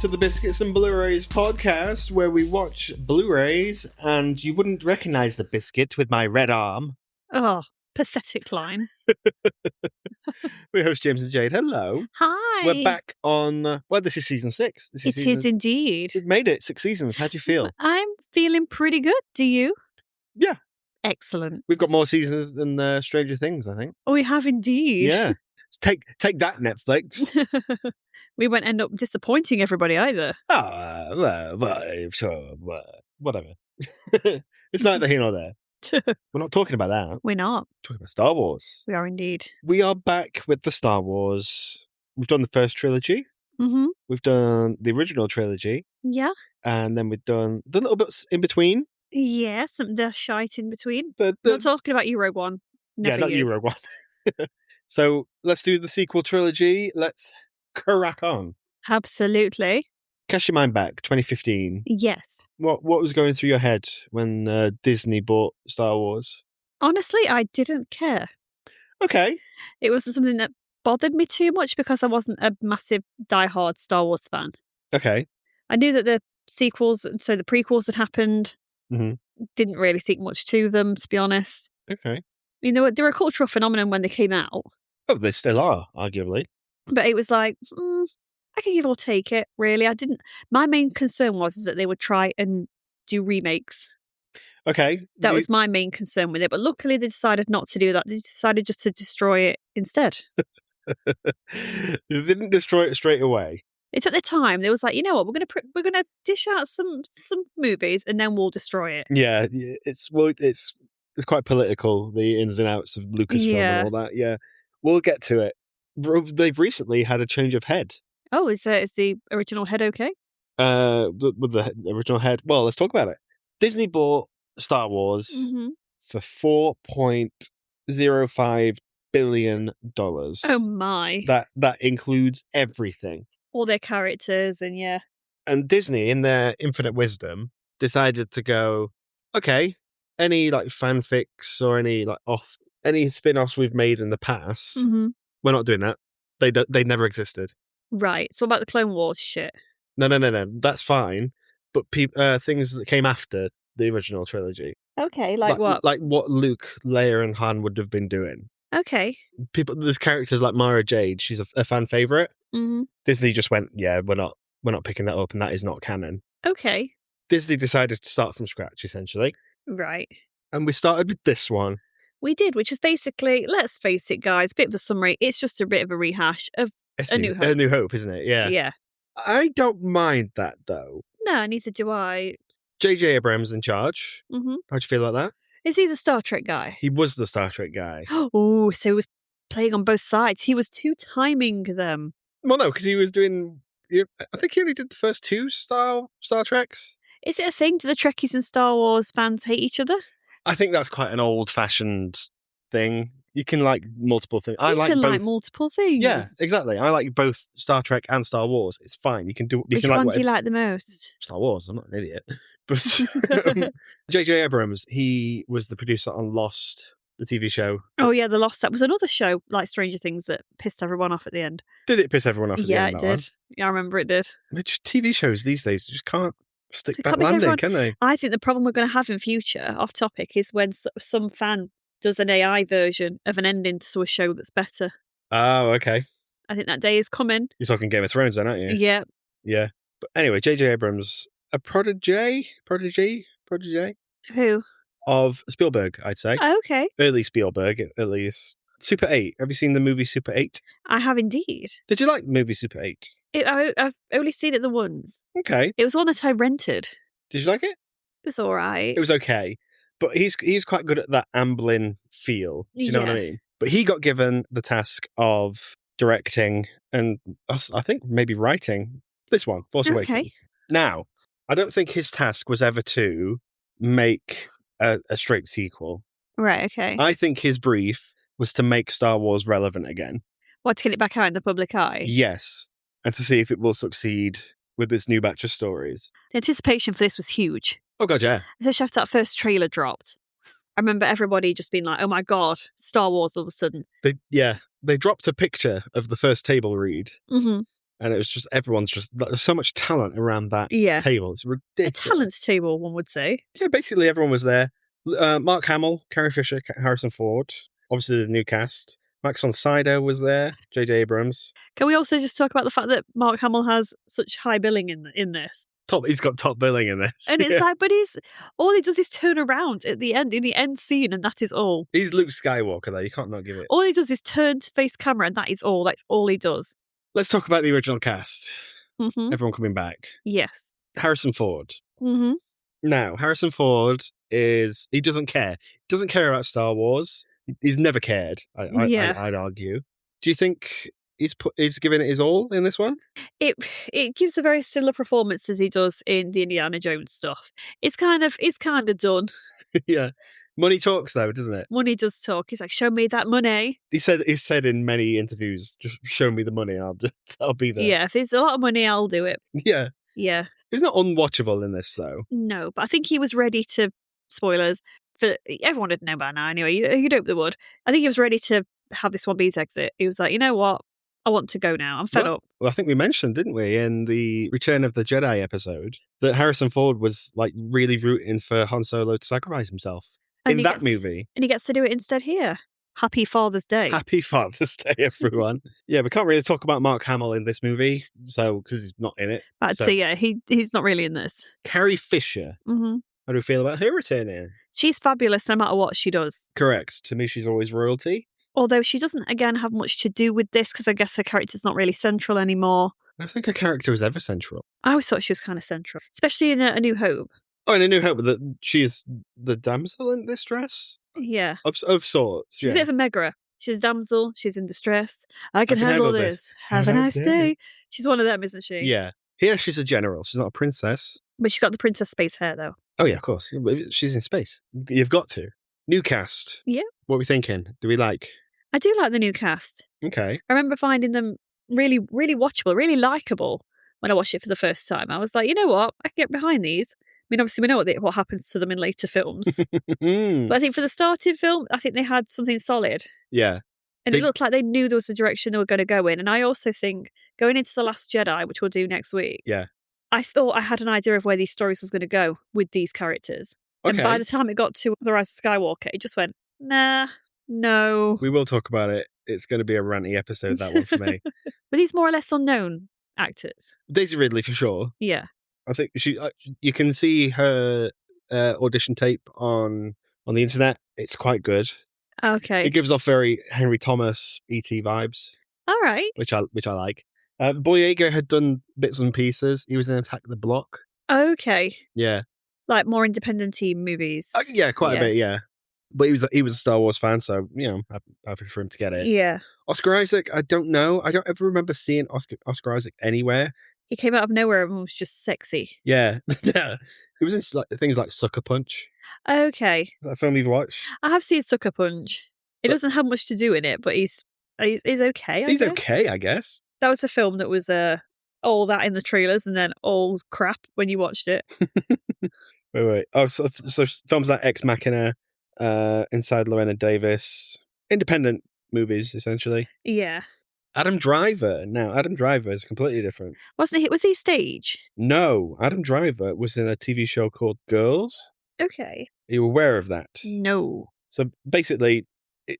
to the Biscuits and Blurays podcast, where we watch Blu-rays, and you wouldn't recognise the biscuit with my red arm. Oh, pathetic line. We're host James and Jade. Hello. Hi. We're back on, this is season 6. It is indeed. We've made it 6 seasons. How do you feel? I'm feeling pretty good. Do you? Yeah. Excellent. We've got more seasons than Stranger Things, I think. Oh, we have indeed. Yeah. Take that, Netflix. We won't end up disappointing everybody either. Sure, whatever. It's neither here nor there. We're not talking about that. We're not. We're talking about Star Wars. We are indeed. We are back with the Star Wars. We've done the first trilogy. Mm-hmm. We've done the original trilogy. Yeah. And then we've done the little bits in between. Yeah, some the shite in between. The Not talking about you, Rogue One. Never yeah, not you, Rogue One. So let's do the sequel trilogy. Let's crack on. Absolutely. Cast your mind back, 2015. Yes. What was going through your head when Disney bought Star Wars? Honestly, I didn't care. Okay. It wasn't something that bothered me too much because I wasn't a massive diehard Star Wars fan. Okay. I knew that the sequels, so the prequels that happened, didn't really think much to them, to be honest. Okay. I mean, they were a cultural phenomenon when they came out. Oh, they still are, arguably. But it was like, I can give or take it, really. My main concern was that they would try and do remakes. Okay. That was my main concern with it. But luckily they decided not to do that. They decided just to destroy it instead. They didn't destroy it straight away. It took their time. They was like, you know what, we're gonna dish out some movies and then we'll destroy it. Yeah, it's quite political, the ins and outs of Lucasfilm and all that. Yeah, we'll get to it. They've recently had a change of head. Oh, is the original head okay? With the original head. Well, let's talk about it. Disney bought Star Wars for $4.05 billion. Oh my! That includes everything. All their characters and yeah. And Disney, in their infinite wisdom, decided to go, okay, any like fanfics or any spin-offs we've made in the past, we're not doing that. They never existed. Right. So about the Clone Wars shit? No. That's fine. But things that came after the original trilogy. Okay, like what? Like what Luke, Leia, and Han would have been doing. Okay. There's characters like Mara Jade. She's a fan favorite. Disney just went, yeah, we're not picking that up, and that is not canon. Okay. Disney decided to start from scratch, essentially. Right. And we started with this one. We did, which is basically, let's face it, guys, a bit of a summary. It's just a bit of a rehash of A New Hope. A New Hope, isn't it? Yeah. Yeah. I don't mind that, though. No, neither do I. J.J. Abrams in charge. How'd you feel about that? Is he the Star Trek guy? He was the Star Trek guy. Oh, so he was playing on both sides. He was two-timing them. Well, no, because he was doing... I think he only did the first 2 Star Treks. Is it a thing? Do the Trekkies and Star Wars fans hate each other? I think that's quite an old-fashioned thing. You can like multiple things. I like both. Like multiple things. Yeah, exactly. I like both Star Trek and Star Wars. It's fine. You can do. Which one do you like the most? Star Wars. I'm not an idiot. But J.J. Abrams, he was the producer on Lost, the TV show. Oh yeah, The Lost. That was another show like Stranger Things that pissed everyone off at the end. Did it piss everyone off at the end? Yeah, it did. Yeah, I remember it did. Which TV shows these days just can't stick that landing, can they? I think the problem we're going to have in future, off topic, is when some fan does an AI version of an ending to a show that's better. Oh, okay. I think that day is coming. You're talking Game of Thrones then, aren't you? Yeah. Yeah. But anyway, J.J. Abrams, a prodigy Who? of Spielberg, I'd say. Oh, okay. Early Spielberg, at least. Super 8. Have you seen the movie Super 8? I have indeed. Did you like the movie Super 8? I've only seen it the once. Okay. It was one that I rented. Did you like it? It was all right. It was okay. But he's quite good at that Amblin feel. Do you know what I mean? But he got given the task of directing and I think maybe writing this one, Force Awakens. Now, I don't think his task was ever to make a straight sequel. Right, okay. I think his brief was to make Star Wars relevant again. What, to get it back out in the public eye? Yes. And to see if it will succeed with this new batch of stories. The anticipation for this was huge. Oh, God, yeah. Especially after that first trailer dropped. I remember everybody just being like, oh my God, Star Wars all of a sudden. They dropped a picture of the first table read. Mm-hmm. And it was just, everyone's just, there's so much talent around that table. It's ridiculous. A talent's table, one would say. Yeah, basically everyone was there. Mark Hamill, Carrie Fisher, Harrison Ford, obviously the new cast. Max von Sydow was there, J.J. Abrams. Can we also just talk about the fact that Mark Hamill has such high billing in this? He's got top billing in this. And it's like, but all he does is turn around at the end, in the end scene, and that is all. He's Luke Skywalker, though. You can't not give it. All he does is turn to face camera, and that is all. That's all he does. Let's talk about the original cast. Mm-hmm. Everyone coming back. Yes. Harrison Ford. Mm-hmm. Now, Harrison Ford he doesn't care. He doesn't care about Star Wars. He's never cared, I'd argue. Do you think he's giving it his all in this one? It gives a very similar performance as he does in the Indiana Jones stuff. It's kind of done. Yeah. Money talks, though, doesn't it? Money does talk. He's like, show me that money. He said in many interviews, just show me the money, I'll be there. Yeah, if there's a lot of money, I'll do it. Yeah. Yeah. He's not unwatchable in this, though. No, but I think he was ready to, spoilers, for everyone would know by now anyway, you'd hope they would. I think he was ready to have this one be his exit. He was like, you know what? I want to go now. I'm fed up. Well, I think we mentioned, didn't we, in the Return of the Jedi episode, that Harrison Ford was like really rooting for Han Solo to sacrifice himself in that movie. And he gets to do it instead here. Happy Father's Day. Happy Father's Day, everyone. Yeah, we can't really talk about Mark Hamill in this movie, because he's not in it. So yeah, he's not really in this. Carrie Fisher. Mm-hmm. How do we feel about her returning? She's fabulous no matter what she does. Correct. To me, she's always royalty. Although she doesn't, again, have much to do with this, because I guess her character's not really central anymore. I think her character was ever central. I always thought she was kind of central, especially in A New Hope. Oh, in A New Hope, that she is the damsel in distress? Yeah. Of sorts, She's a bit of a megara. She's a damsel. She's in distress. I can handle this. Have a nice day. She's one of them, isn't she? Yeah. Here, she's a general. She's not a princess. But she's got the princess space hair, though. Oh, yeah, of course. She's in space. You've got to. New cast. Yeah. What are we thinking? Do we like? I do like the new cast. Okay. I remember finding them really, really watchable, really likeable when I watched it for the first time. I was like, you know what? I can get behind these. I mean, obviously, we know what happens to them in later films. But I think for the starting film, I think they had something solid. Yeah. And it looked like they knew there was a direction they were going to go in. And I also think going into The Last Jedi, which we'll do next week, I thought I had an idea of where these stories was going to go with these characters. Okay. And by the time it got to The Rise of Skywalker, it just went, nah, no. We will talk about it. It's going to be a ranty episode, that one for me. But these more or less unknown actors. Daisy Ridley, for sure. Yeah. I think you can see her audition tape on the internet. It's quite good. Okay. It gives off very Henry Thomas E.T. vibes. All right. Which I like. Boyega had done bits and pieces. He was in Attack the Block. Okay. Yeah. Like more independent team movies. Yeah, quite a bit, yeah. But he was a Star Wars fan, so, I'm happy for him to get it. Yeah. Oscar Isaac, I don't know. I don't ever remember seeing Oscar Isaac anywhere. He came out of nowhere and was just sexy. Yeah. Yeah. He was in things like Sucker Punch. Okay. Is that a film you've watched? I have seen Sucker Punch. It doesn't have much to do in it, but he's okay, He's okay, I guess. That was a film that was all that in the trailers and then all crap when you watched it. Wait. Oh, so films like Ex Machina, Inside Llewellyn Davis, independent movies, essentially. Yeah. Adam Driver. Now, Adam Driver is completely different. Wasn't he? Was he stage? No, Adam Driver was in a TV show called Girls. Okay. Are you aware of that? No. So basically,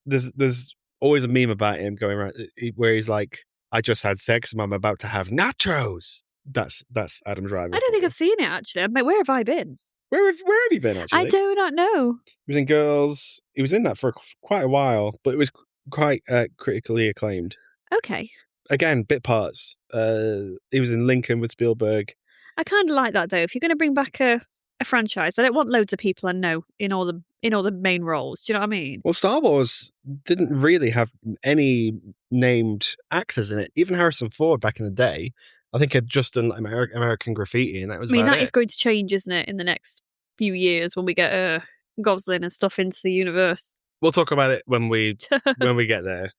there's always a meme about him going around where he's like, I just had sex and I'm about to have nachos. That's Adam Driver. I don't think I've seen it, actually. I'm like, where have I been? Where have you been, actually? I do not know. He was in Girls. He was in that for quite a while, but it was quite critically acclaimed. Okay. Again, bit parts. He was in Lincoln with Spielberg. I kind of like that, though. If you're going to bring back a franchise, I don't want loads of people I know in all the main roles. Do you know what I mean? Well, Star Wars didn't really have any named actors in it. Even Harrison Ford back in the day, I think, had just done American Graffiti, and that was about that it. is going to change, isn't it, in the next few years when we get Gosling and stuff into the universe. We'll talk about it when we get there.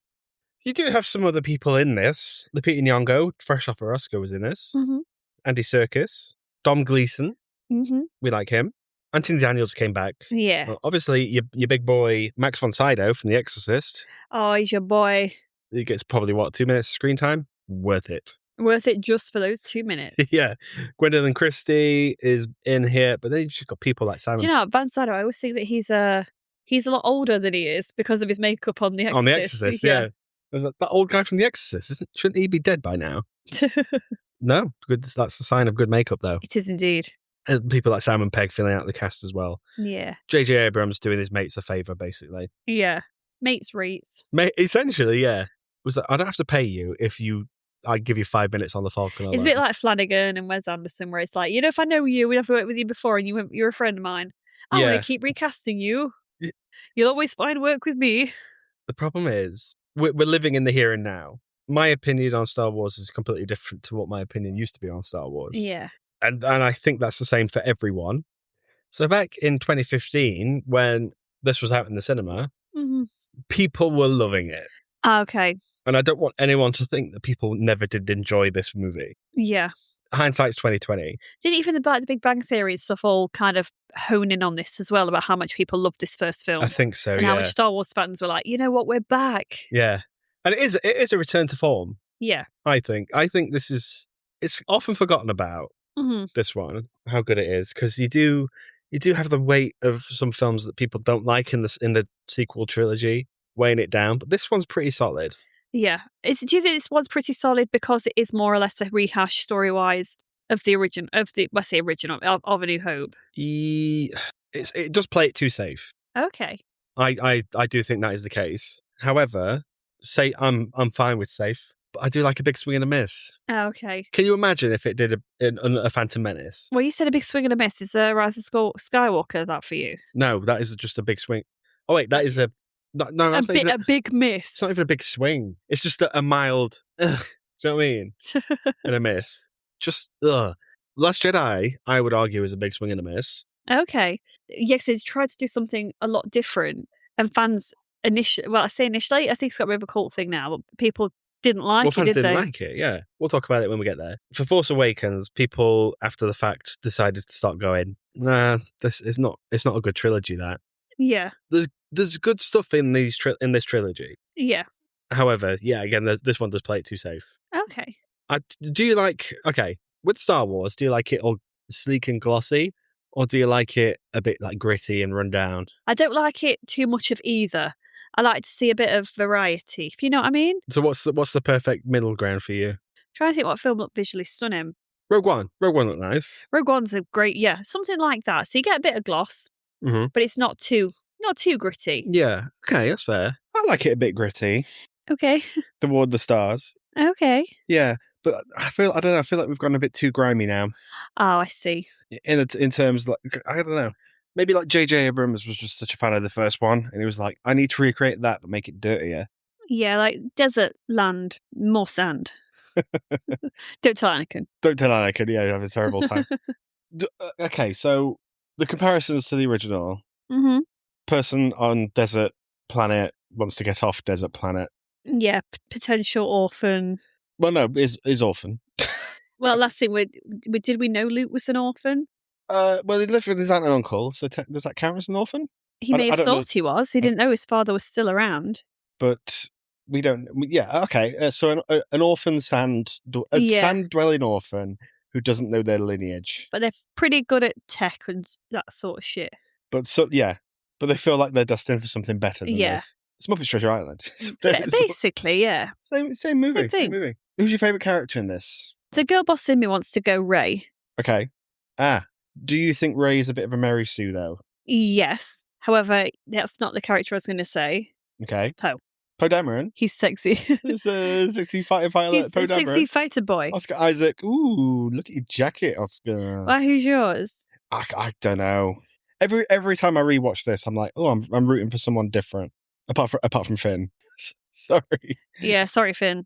You do have some other people in this. Lupita Nyong'o, fresh off her Oscar, was in this. Mm-hmm. Andy Serkis, Dom Gleeson. Mm-hmm. We like him. Anthony Daniels came back. Yeah. Well, obviously, your big boy Max von Sydow from The Exorcist. Oh, he's your boy. He gets probably 2 minutes screen time. Worth it. Worth it just for those 2 minutes. Yeah. Gwendolyn Christie is in here, but then you've just got people like Simon. Do you know, Van Sydow, I always think that he's a lot older than he is because of his makeup on The Exorcist. On The Exorcist, yeah. There's that old guy from The Exorcist. Shouldn't he be dead by now? No, good. That's the sign of good makeup, though. It is indeed. And people like Simon Pegg filling out the cast as well. Yeah. J.J. Abrams doing his mates a favour, basically. Yeah. Mates rates. Essentially, yeah. Was that I don't have to pay you if I give you 5 minutes on the Falcon. It's a bit like Flanagan and Wes Anderson, where it's like, if I know you, we've worked with you before, and you're a friend of mine. I want to keep recasting you. Yeah. You'll always find work with me. The problem is, we're living in the here and now. My opinion on Star Wars is completely different to what my opinion used to be on Star Wars. Yeah. And I think that's the same for everyone. So back in 2015, when this was out in the cinema, people were loving it. Okay. And I don't want anyone to think that people never did enjoy this movie. Yeah. Hindsight's 2020. Didn't even the Big Bang Theory and stuff all kind of hone in on this as well, about how much people loved this first film? I think so, and how much Star Wars fans were like, you know what, we're back. Yeah. And it is a return to form. Yeah. I think it's often forgotten about, this one, how good it is, because you do have the weight of some films that people don't like in the sequel trilogy weighing it down, but this one's pretty solid. Yeah. Do you think this one's pretty solid because it is more or less a rehash story-wise of the original, of A New Hope? It does play it too safe. Okay. I do think that is the case. However, I'm fine with safe, but I do like a big swing and a miss. Okay. Can you imagine if it did a Phantom Menace? Well, you said a big swing and a miss. Is Rise of Skywalker that for you? No, that is just a big swing. Oh wait, that is a big miss. It's not even a big swing. It's just a mild. Ugh, do you know what I mean? And a miss. Just ugh. Last Jedi, I would argue, is a big swing and a miss. Okay. Yes, they tried to do something a lot different, and fans initially, I think it's got a bit of a cult thing now, but people didn't like it, fans did they? Didn't like it, yeah. We'll talk about it when we get there. For Force Awakens, people, after the fact, decided to start going, nah, this is not a good trilogy, that. Yeah. There's good stuff in this trilogy. Yeah. However, yeah, again, this one does play it too safe. Okay. Do you like, with Star Wars, do you like it all sleek and glossy, or do you like it a bit like gritty and run down? I don't like it too much of either. I like to see a bit of variety, if you know what I mean. So what's the perfect middle ground for you? Trying to think what film looked visually stunning. Rogue One looked nice. Rogue One's a great, something like that. So you get a bit of gloss, but it's not too gritty. Yeah, okay, that's fair. I like it a bit gritty. Okay. Toward the stars. Okay. Yeah, but I feel like we've gone a bit too grimy now. Oh, I see. In terms, like, I don't know. Maybe like J.J. Abrams was just such a fan of the first one, and he was like, I need to recreate that, but make it dirtier. Yeah, like desert land, more sand. Don't tell Anakin. Yeah, you have a terrible time. Okay, so the comparisons to the original. Person on desert planet wants to get off desert planet. Yeah, potential orphan. Well, no, is orphan. Well, last thing, did we know Luke was an orphan? Well, he lived with his aunt and uncle, so does that count as an orphan? He may have thought he was. He didn't know his father was still around. But we don't. Yeah, okay. So an orphan sand-dwelling orphan who doesn't know their lineage. But they're pretty good at tech and that sort of shit. But they feel like they're destined for something better than this. It's Muppets Treasure Island. Basically, yeah. Same movie. Same movie. Who's your favourite character in this? The girl boss in me wants to go Rey. Okay. Do you think Rey is a bit of a Mary Sue, though? Yes. However, that's not the character I was going to say. Okay. It's Poe. Poe Dameron? He's sexy. He's a sexy fighter pilot. He's a sexy fighter boy. Oscar Isaac. Ooh, look at your jacket, Oscar. Well, who's yours? I don't know. Every time I rewatch this, I'm like, oh, I'm rooting for someone different. Apart from Finn. Sorry. Yeah, sorry, Finn.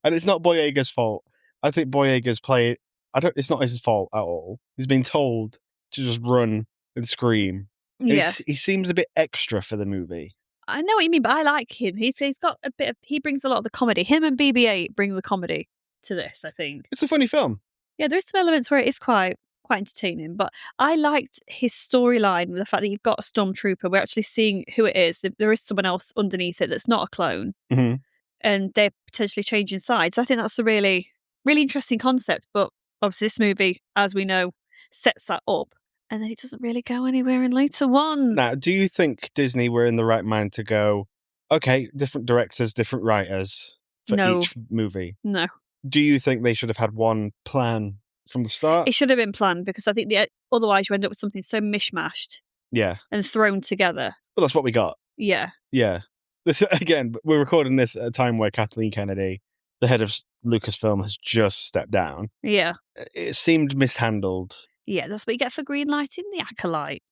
And it's not Boyega's fault. I think Boyega's play. It's not his fault at all. He's been told to just run and scream. Yeah. He seems a bit extra for the movie. I know what you mean, but I like him. He's got a bit of. He brings a lot of the comedy. Him and BB-8 bring the comedy to this, I think. It's a funny film. Yeah, there's some elements where it is quite entertaining, but I liked his storyline with the fact that you've got a stormtrooper. We're actually seeing who it is. There is someone else underneath it that's not a clone, and they're potentially changing sides. I think that's a really really interesting concept, but obviously this movie, as we know, sets that up, and then it doesn't really go anywhere in later ones. Now, do you think Disney were in the right mind to go, okay, different directors, different writers for each movie? No. Do you think they should have had one plan from the start? It should have been planned, because I think otherwise you end up with something so mishmashed. Yeah. And thrown together. Well, that's what we got. Yeah. Yeah. This, again, we're recording this at a time where Kathleen Kennedy, the head of Lucasfilm, has just stepped down. Yeah. It seemed mishandled. Yeah, that's what you get for greenlighting the Acolyte.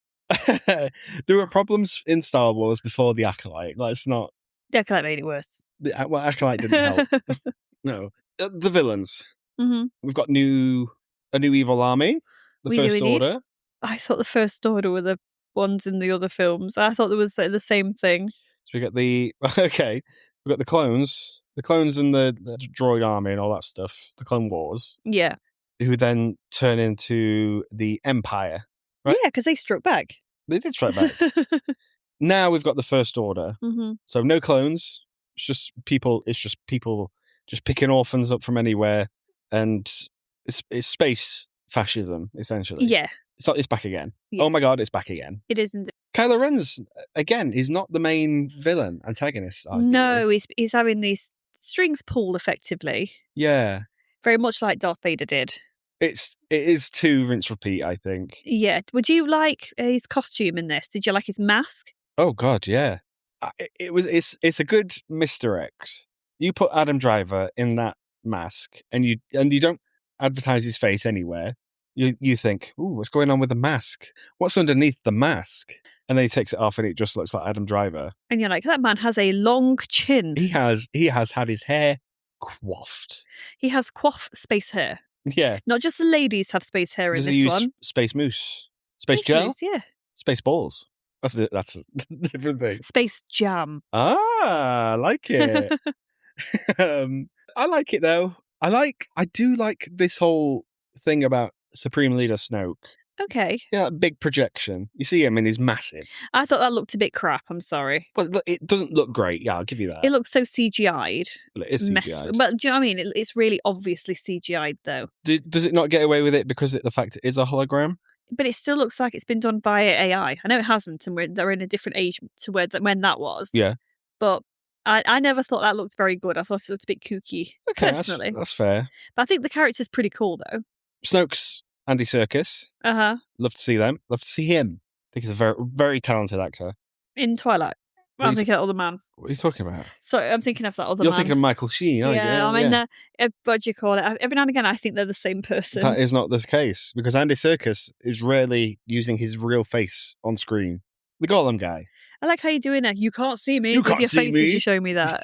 There were problems in Star Wars before the Acolyte. Let's not... The Acolyte made it worse. Well, Acolyte didn't help. No. The villains. Mm-hmm. We've got a new evil army. The First Order. I thought the First Order were the ones in the other films. I thought there was the same thing. So we got we've got the clones and the droid army and all that stuff, the Clone Wars. Yeah. Who then turn into the Empire. Right? Yeah, because they struck back. They did strike back. Now we've got the First Order. Mm-hmm. So no clones. It's just people just picking orphans up from anywhere, and it's space fascism, essentially. Yeah. It's back again. Yeah. Oh my god, it's back again. It isn't. Kylo Ren's, again, he's not the main villain, antagonist, arguably. No, he's having these strings pulled, effectively. Yeah. Very much like Darth Vader did. It is too rinse repeat, I think. Yeah. Would you like his costume in this? Did you like his mask? Oh god, yeah. It's a good misdirect. You put Adam Driver in that mask, and you don't advertise his face anywhere. You think, ooh, what's going on with the mask? What's underneath the mask? And then he takes it off, and it just looks like Adam Driver. And you're like, that man has a long chin. He has had his hair coiffed. He has coif space hair. Yeah. Not just the ladies have space hair in this one. Space mousse, space gel, mousse, yeah. Space balls. That's a different thing. Space jam. Ah, I like it. I like it though. I do like this whole thing about Supreme Leader Snoke. Okay. Yeah, big projection. You see him and he's massive. I thought that looked a bit crap, I'm sorry. Well, it doesn't look great. Yeah, I'll give you that. It looks so CGI'd. Well, it is CGI'd. But do you know what I mean? It's really obviously CGI'd though. Does it not get away with it because of the fact it is a hologram? But it still looks like it's been done via AI. I know it hasn't, and they're in a different age to when that was. Yeah. But I never thought that looked very good. I thought it looked a bit kooky, personally. That's fair. But I think the character's pretty cool, though. Snoke's Andy Serkis. Uh-huh. Love to see them. Love to see him. I think he's a very, very talented actor. In Twilight. I'm thinking of that other man. What are you talking about? Sorry, I'm thinking of that other man. You're thinking of Michael Sheen, aren't you? Yeah, I mean, what do you call it? Every now and again, I think they're the same person. That is not the case, because Andy Serkis is rarely using his real face on screen. The Gollum guy. I like how you're doing it. You can't see me with your face as you show me that.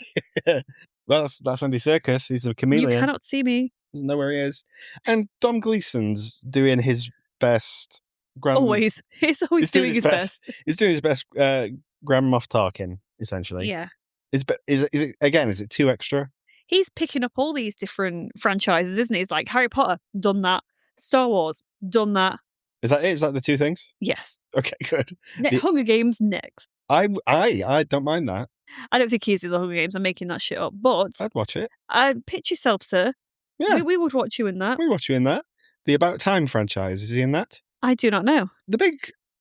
Well, that's Andy Serkis. He's a chameleon. You cannot see me. Doesn't know where he is. And Dom Gleeson's doing his best. Always. He's always doing his best. He's doing his best Grand Moff Tarkin, essentially. Yeah. Is it too extra? He's picking up all these different franchises, isn't he? He's like, Harry Potter, done that. Star Wars, done that. Is that it? Is that the two things? Yes. Okay, good. Hunger Games next. I don't mind that. I don't think he's in the Hunger Games. I'm making that shit up. But I'd watch it. Pitch yourself, sir. Yeah. We would watch you in that. We'd watch you in that. The About Time franchise, is he in that? I do not know.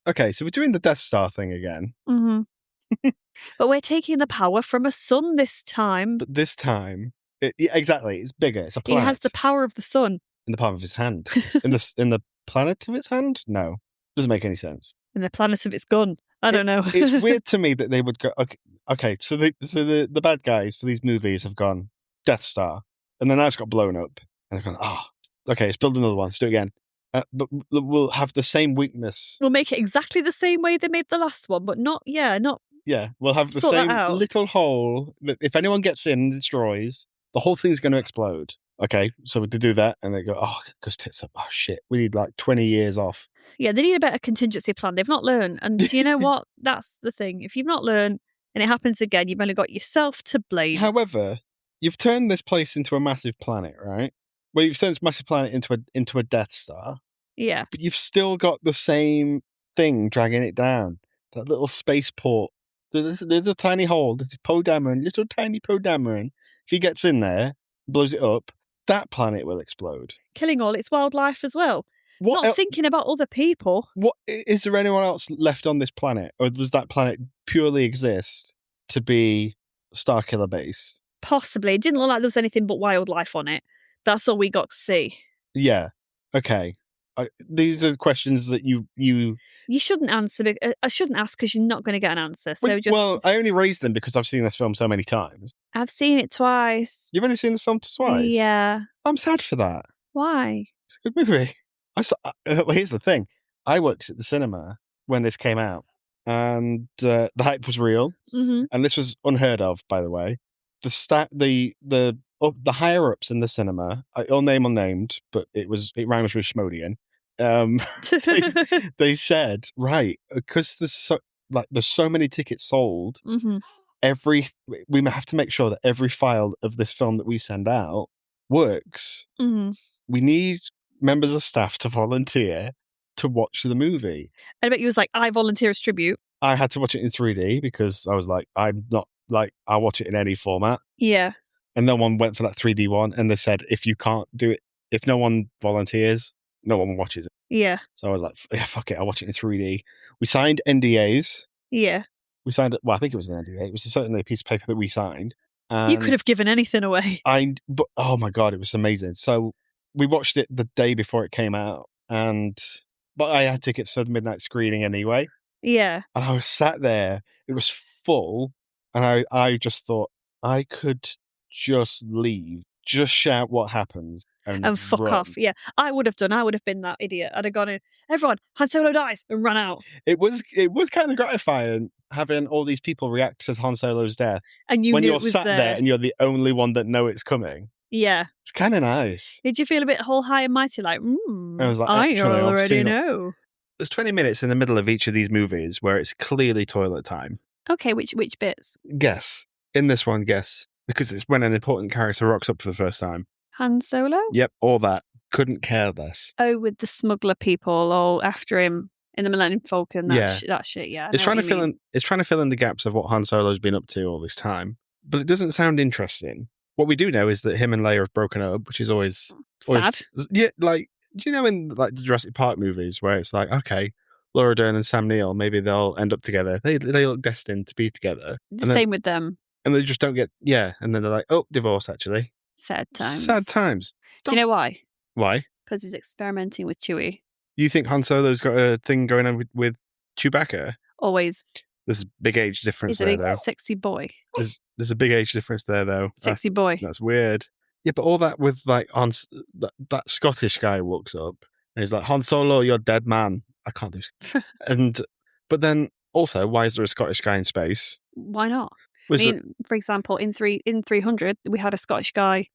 Okay, so we're doing the Death Star thing again. Mm-hmm. But we're taking the power from a sun this time. But this time, exactly, it's bigger. It's a planet. He has the power of the sun. In the palm of his hand. in the planet of its hand? No. Doesn't make any sense. In the planet of its gun. I don't know. It's weird to me that they would go, okay, so the bad guys for these movies have gone, Death Star. And then that's got blown up. And they've gone, okay, let's build another one. Let's do it again. But we'll have the same weakness. We'll make it exactly the same way they made the last one, but not. Yeah, we'll have the same little hole that if anyone gets in and destroys, the whole thing's going to explode. Okay, so to do that, and they go, goes tits up. Oh, shit, we need like 20 years off. Yeah, they need a better contingency plan. They've not learned. And do you know what? That's the thing. If you've not learned and it happens again, you've only got yourself to blame. However, you've turned this place into a massive planet, right? Well, you've turned this massive planet into a Death Star. Yeah. But you've still got the same thing dragging it down. That little spaceport. There's a tiny hole. There's Poe Dameron, little tiny Poe Dameron. If he gets in there, blows it up, that planet will explode. Killing all its wildlife as well. Not thinking about other people. What is there anyone else left on this planet? Or does that planet purely exist to be Starkiller base? Possibly. It didn't look like there was anything but wildlife on it. That's all we got to see. Yeah. Okay. These are questions that you shouldn't answer. I shouldn't ask because you're not going to get an answer. So well, I only raised them because I've seen this film so many times. I've seen it twice. You've only seen this film twice? Yeah. I'm sad for that. Why? It's a good movie. Well, here's the thing. I worked at the cinema when this came out, and the hype was real. Mm-hmm. And this was unheard of, by the way. The higher ups in the cinema, all name unnamed, but it rhymes with Schmodian. They said, right, because there's so many tickets sold. Mm-hmm. We have to make sure that every file of this film that we send out works. Mm-hmm. We need members of staff to volunteer to watch the movie. I bet you was like, I volunteer as tribute. I had to watch it in 3D because I was like, I'm not like, I'll watch it in any format. Yeah. And no one went for that 3D one. And they said, if you can't do it, if no one volunteers, no one watches it. Yeah. So I was like, yeah, fuck it, I'll watch it in 3D. We signed NDAs. Yeah. We signed, well, I think it was an NDA. It was certainly a piece of paper that we signed. You could have given anything away. But oh my God, it was amazing. So we watched it the day before it came out. But I had tickets for the midnight screening anyway. Yeah. And I was sat there. It was full. And I just thought, I could just leave, just shout what happens and fuck run. off. Yeah, I would have done. I would have been that idiot. I'd have gone in, everyone, Han Solo dies, and run out. It was kind of gratifying having all these people react to Han Solo's death. And when you're sat there and you're the only one that know it's coming. Yeah. It's kind of nice. Did you feel a bit whole high and mighty like, I was like, I already know. There's 20 minutes in the middle of each of these movies where it's clearly toilet time. Okay, which bits? Guess. In this one, guess. Because it's when an important character rocks up for the first time. Han Solo? Yep, all that. Couldn't care less. Oh, with the smuggler people all after him in the Millennium Falcon. That shit, yeah. It's trying to fill in the gaps of what Han Solo's been up to all this time. But it doesn't sound interesting. What we do know is that him and Leia have broken up, which is always sad. Yeah, like, do you know in like the Jurassic Park movies where it's like, okay, Laura Dern and Sam Neill, maybe they'll end up together. They look destined to be together. Same with them. And they just don't get, and then they're like, oh, divorce, actually. Sad times. Sad times. Do you know why? Why? Because he's experimenting with Chewie. You think Han Solo's got a thing going on with Chewbacca? Always. There's a big age difference there, though. He's a big, sexy boy. There's a big age difference there, though. Sexy boy. That's weird. Yeah, but all that with, like, that Scottish guy walks up, and he's like, Han Solo, you're dead man. I can't do but then, also, why is there a Scottish guy in space? Why not? For example, in 300, we had a Scottish guy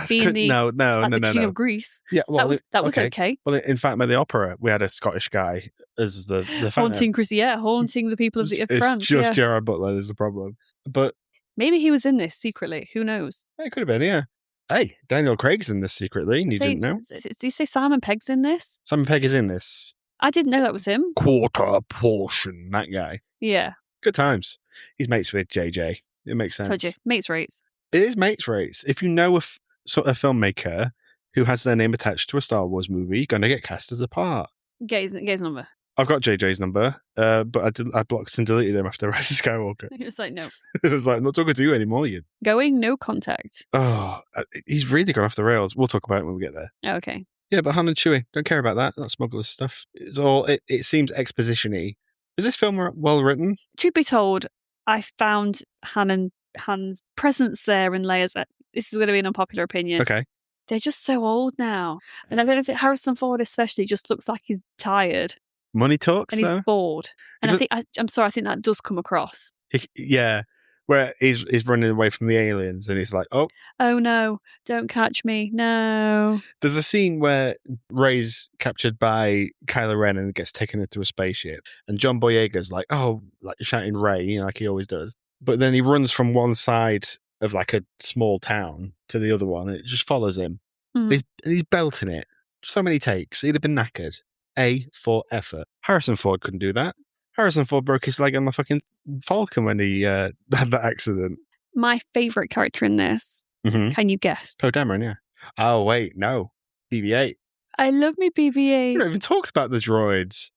being the King of Greece. Yeah, well, that was okay. Well, in fact, by the opera, we had a Scottish guy as the haunting haunting the people of France. It's just Gerard Butler is the problem. But maybe he was in this secretly. Who knows? It could have been, yeah. Hey, Daniel Craig's in this secretly, and you didn't know. Did you say Simon Pegg's in this? Simon Pegg is in this. I didn't know that was him. Quarter portion, that guy. Yeah. Good times. He's mates with JJ. It makes sense. Told you. Mates rates. It is mates rates. If you know a filmmaker who has their name attached to a Star Wars movie, you're going to get cast as a part. Get his number. I've got JJ's number, but I blocked and deleted him after Rise of Skywalker. It's like, no. It was like, I'm not talking to you anymore, you. Going no contact. Oh, he's really gone off the rails. We'll talk about it when we get there. Oh, okay. Yeah, but Han and Chewie, don't care about that. That's smuggler's stuff. It's all, it seems exposition-y. Is this film well written? Truth be told, I found Han's presence there in Leia's. This is going to be an unpopular opinion. Okay. They're just so old now. And I don't know if Harrison Ford especially just looks like he's tired. Money talks, and he's bored. And I think that does come across. Yeah. Where he's running away from the aliens and he's like, oh no, don't catch me, no. There's a scene where Rey's captured by Kylo Ren and gets taken into a spaceship, and John Boyega's like, oh, like shouting Rey, like he always does. But then he runs from one side of like a small town to the other one, and it just follows him. Mm. He's belting it. So many takes. He'd have been knackered. A for effort. Harrison Ford couldn't do that. Harrison Ford broke his leg on the fucking Falcon when he had that accident. My favourite character in this, can you guess? Poe Dameron, yeah. Oh, wait, no. BB-8. I love me BB-8. We don't even talk about the droids.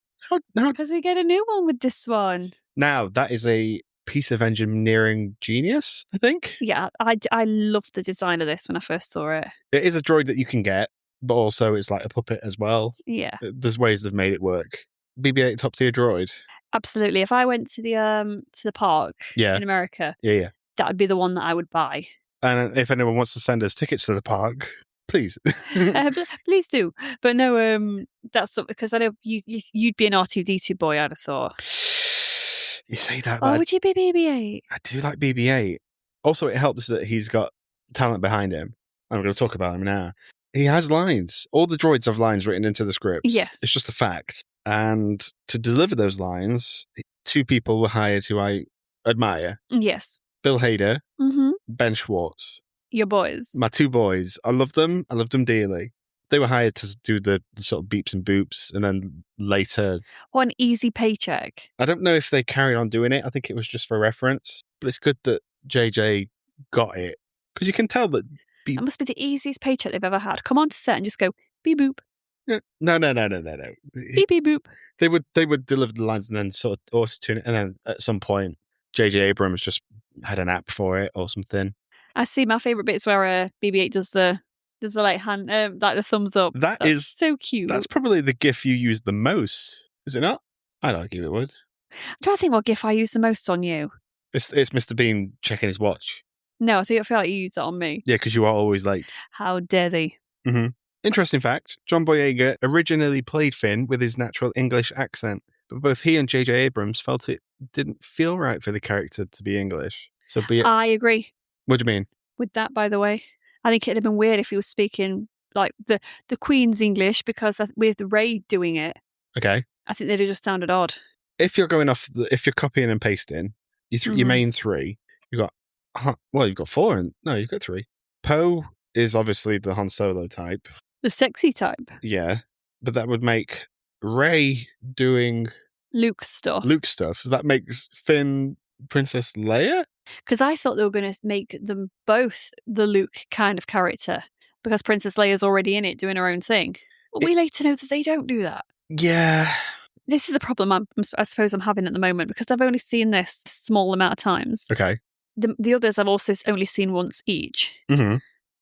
Because we get a new one with this one. Now, that is a piece of engineering genius, I think. Yeah, I loved the design of this when I first saw it. It is a droid that you can get, but also it's like a puppet as well. Yeah. There's ways they've made it work. BB-8 top tier droid. Absolutely. If I went to the park in America, that would be the one that I would buy. And if anyone wants to send us tickets to the park, please. Please do. But no, that's because I know you'd be an R2-D2 boy, I'd have thought. You say that. Oh, would you be BB-8? I do like BB-8. Also, it helps that he's got talent behind him. I'm going to talk about him now. He has lines. All the droids have lines written into the script. Yes. It's just a fact. And to deliver those lines, 2 people were hired who I admire. Yes. Bill Hader, Ben Schwartz. Your boys. My 2 boys. I love them. I loved them dearly. They were hired to do the sort of beeps and boops, and then later... What an easy paycheck. I don't know if they carried on doing it. I think it was just for reference. But it's good that JJ got it. Because you can tell that... That must be the easiest paycheck they've ever had. Come on to set and just go, beep boop. Yeah. No. Beep beep boop. They would deliver the lines and then sort of auto-tune it. And then at some point, J.J. Abrams just had an app for it or something. I see my favourite bits where BB-8 does the like hand, like the thumbs up. That's so cute. That's probably the GIF you use the most, is it not? I'd argue it would. I'm trying to think what GIF I use the most on you. It's Mr. Bean checking his watch. No, I feel like you use it on me. Yeah, because you are always late. How dare they? Mm-hmm. Interesting fact, John Boyega originally played Finn with his natural English accent, but both he and J.J. Abrams felt it didn't feel right for the character to be English. So I agree. What do you mean? With that, by the way. I think it'd have been weird if he was speaking like the Queen's English, because with Rey doing it, okay, I think they'd have just sounded odd. If you're going off, if you're copying and pasting, your main 3, you've got 4, and no, you've got 3. Poe is obviously the Han Solo type, the sexy type. Yeah, but that would make Rey doing Luke stuff. That makes Finn Princess Leia? Because I thought they were going to make them both the Luke kind of character, because Princess Leia's already in it doing her own thing. But we later know that they don't do that. Yeah. This is a problem I suppose I'm having at the moment, because I've only seen this small amount of times. Okay. The others I've also only seen once each. Mm-hmm.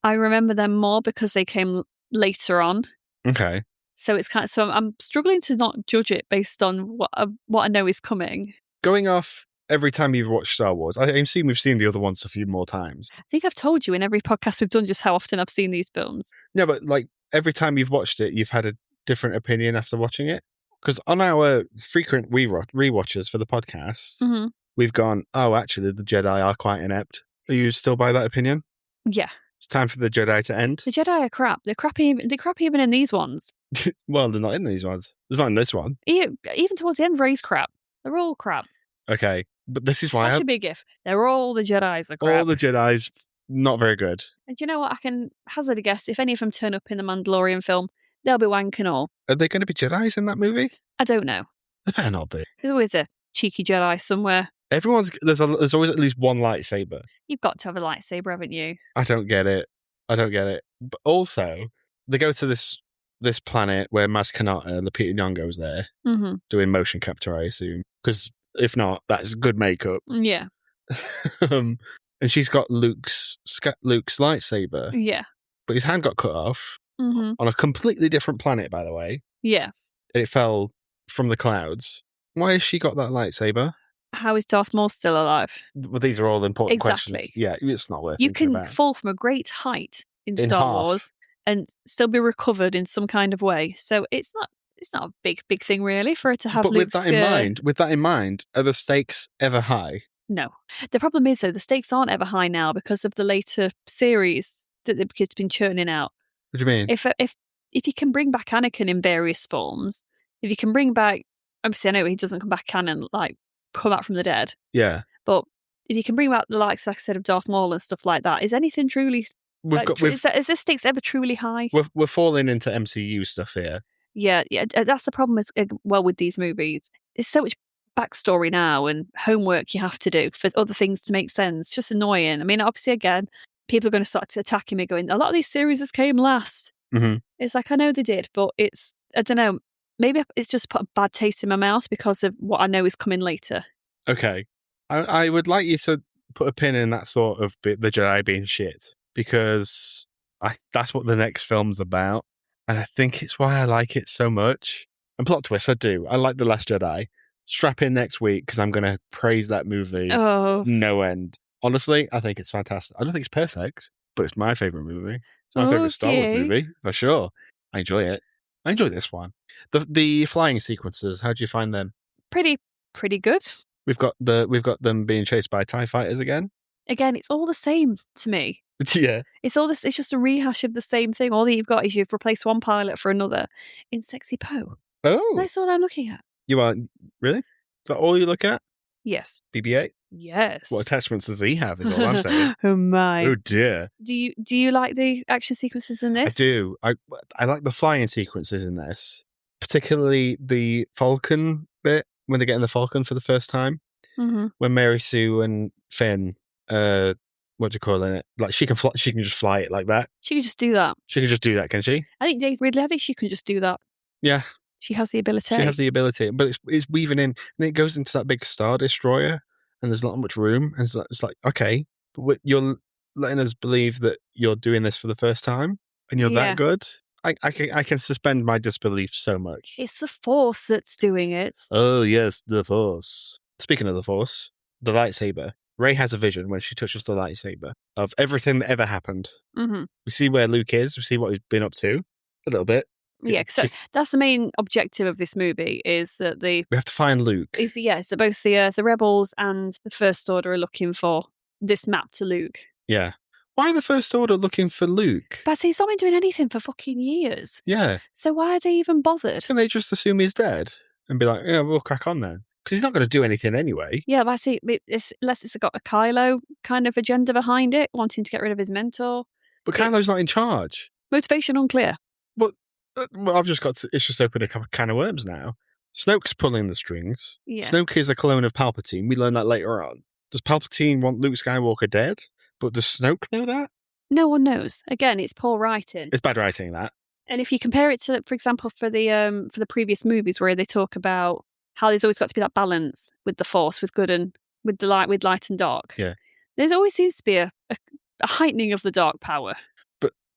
I remember them more because they came later on. Okay. So it's so I'm struggling to not judge it based on what I know is coming. Going off every time you've watched Star Wars, I assume we've seen the other ones a few more times. I think I've told you in every podcast we've done just how often I've seen these films. No, but like every time you've watched it, you've had a different opinion after watching it. Because on our frequent rewatches for the podcast, we've gone, oh, actually, the Jedi are quite inept. Are you still by that opinion? Yeah. It's time for the Jedi to end. The Jedi are crap. They're crap even in these ones. Well, they're not in these ones. There's not in this one. Even towards the end, Rey's crap. They're all crap. Okay, but this is why that should be a GIF. They're all the Jedis are crap. All the Jedis, not very good. And do you know what? I can hazard a guess. If any of them turn up in the Mandalorian film, they'll be wank and all. Are they going to be Jedis in that movie? I don't know. They better not be. There's always a cheeky Jedi somewhere. There's always at least one lightsaber. You've got to have a lightsaber, haven't you? I don't get it. But also, they go to this planet where Maz Kanata, Lupita Nyong'o's there, doing motion capture, I assume. Because if not, that's good makeup. Yeah. And she's got Luke's lightsaber. Yeah. But his hand got cut off on a completely different planet, by the way. Yeah. And it fell from the clouds. Why has she got that lightsaber? How is Darth Maul still alive? Well, these are all important questions. Yeah, it's not worth thinking about. You can fall from a great height in Star Wars and still be recovered in some kind of way. So it's not a big thing really for her to have. But with that in mind, are the stakes ever high? No. The problem is though, the stakes aren't ever high now because of the later series that the kids have been churning out. What do you mean? If you can bring back Anakin in various forms, if you can bring back, obviously I know he doesn't come back canon, like come back from the dead. Yeah. But if you can bring back the likes, like I said, of Darth Maul and stuff like that, is anything truly... is this stakes ever truly high? We're falling into MCU stuff here. Yeah, that's the problem with these movies. There's so much backstory now and homework you have to do for other things to make sense. It's just annoying. I mean, obviously, again, people are going to start attacking me going, a lot of these series came last. Mm-hmm. It's like, I know they did, but it's, I don't know, maybe it's just put a bad taste in my mouth because of what I know is coming later. Okay. I would like you to put a pin in that thought of the Jedi being shit, because that's what the next film's about. And I think it's why I like it so much. And plot twist, I do. I like The Last Jedi. Strap in next week because I'm going to praise that movie no end. Honestly, I think it's fantastic. I don't think it's perfect, but it's my favourite movie. It's my favourite Star Wars movie, for sure. I enjoy it. I enjoy this one. The flying sequences, how do you find them? Pretty good. We've got them being chased by TIE fighters again. Again, it's all the same to me. Yeah. It's all this. It's just a rehash of the same thing. All that you've got is you've replaced one pilot for another in Sexy Poe. Oh, that's all I'm looking at. You are really? Is that all you look at? Yes. BB-8. Yes. What attachments does he have? Is all I'm saying. Oh my. Oh dear. Do you like the action sequences in this? I do. I like the flying sequences in this, particularly the Falcon bit when they get in the Falcon for the first time. Mm-hmm. When Mary Sue and Finn, what do you call it? Like she can just fly it like that. She can just do that. She can just do that, can she? I think Daisy Ridley. I think she can just do that. Yeah. She has the ability. She has the ability, but it's weaving in, and it goes into that big Star Destroyer, and there's not much room. And it's like okay, but you're letting us believe that you're doing this for the first time, and you're that good. I can suspend my disbelief so much. It's the Force that's doing it. Oh yes, the Force. Speaking of the Force, the lightsaber. Rey has a vision when she touches the lightsaber of everything that ever happened. Mm-hmm. We see where Luke is. We see what he's been up to a little bit. Yeah, so that's the main objective of this movie is that we have to find Luke. So both the Rebels and the First Order are looking for this map to Luke. Yeah. Why are the First Order looking for Luke? But he's not been doing anything for fucking years. Yeah. So why are they even bothered? Can they just assume he's dead and be like, yeah, we'll crack on then? Because he's not going to do anything anyway. Yeah, but I see, unless it's got a Kylo kind of agenda behind it, wanting to get rid of his mentor. But Kylo's not in charge. Motivation unclear. But I've just it's just opened a can of worms now. Snoke's pulling the strings. Yeah. Snoke is a clone of Palpatine. We learn that later on. Does Palpatine want Luke Skywalker dead? But does Snoke know that? No one knows. Again, it's poor writing. It's bad writing, that. And if you compare it to, for example, for the previous movies where they talk about how there's always got to be that balance with the Force, with good and with light and dark. Yeah. There always seems to be a heightening of the dark power.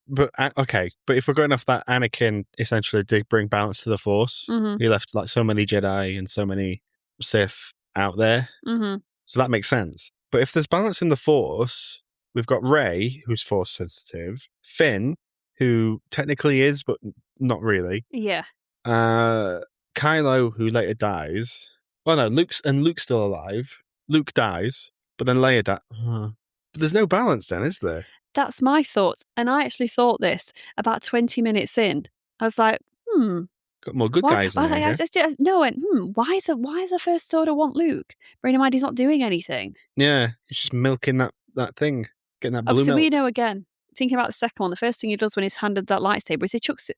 But okay, but if we're going off that, Anakin essentially did bring balance to the Force. Mm-hmm. He left like so many Jedi and so many Sith out there. Mm-hmm. So that makes sense. But if there's balance in the Force, we've got Rey, who's Force sensitive, Finn, who technically is, but not really. Yeah. Kylo, who later dies. Oh no, Luke's still alive. Luke dies, but then Leia dies. But there's no balance then, is there? That's my thoughts. And I actually thought this about 20 minutes in. I was like, got more good guys in there. Why the First Order want Luke? Bearing in mind he's not doing anything. Yeah, he's just milking that thing, getting that blue milk. So we know again, thinking about the second one, the first thing he does when he's handed that lightsaber is he chucks